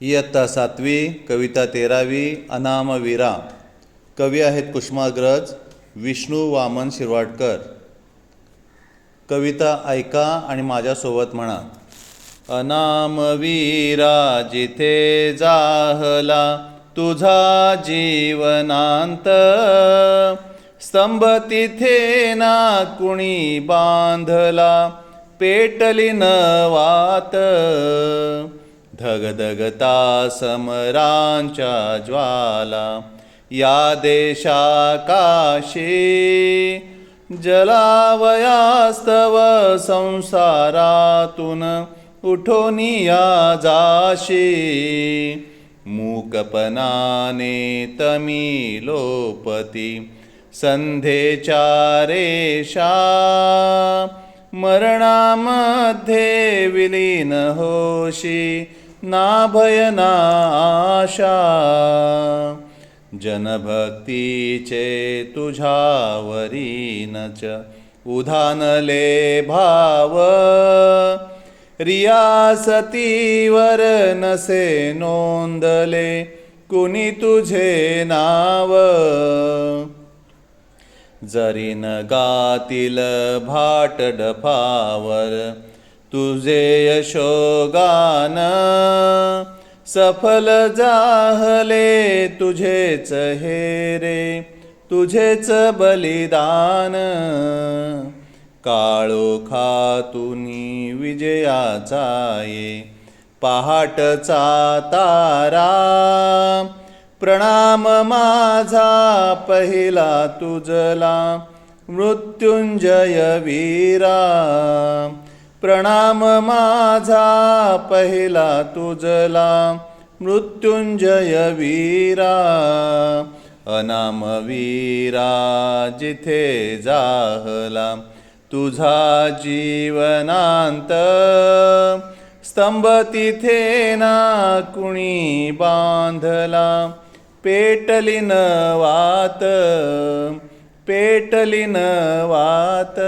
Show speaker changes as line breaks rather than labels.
इयत्ता 7वी, कविता 13वी, अनामवीरा. कवी आहेत कुसुमाग्रज विष्णू वामन शिरवाडकर. कविता ऐका आणि माझ्यासोबत म्हणा. अनामवीरा जिथे जाहला तुझा जीवनांत, स्तंभ तिथे ना कुणी बांधला, पेटली न वात. धगधगता समरांच्या ज्वाला या देशाकाशी, जलावयास्तव संसारातून उठोनिया जाशी. मूकपणाने तमी लोपती संध्येच्या रेषा, मरणामध्ये विलीन होशी ना भय ना आशा. जनभक्तीचे तुझ्यावरीनच उधानले भाव, रियासतीवर नसे नोंदले कुणी तुझे नाव. जरी न गातील भाटडफावर तुझे यशोगान, सफल जाहले तुझेच हे रे तुझेच बलिदान. काळोखातुनी विजयाचा ये पहाटचा तारा, प्रणाम माझा पहिला तुझला मृत्युंजय वीरा. प्रणाम माझा पहिला तुझला मृत्युंजय वीरा. अनामवीरा जिथे जाहला तुझा जीवनांत, स्तंभ तिथे ना कुणी बांधला, पेटली न वात, पेटली न वात.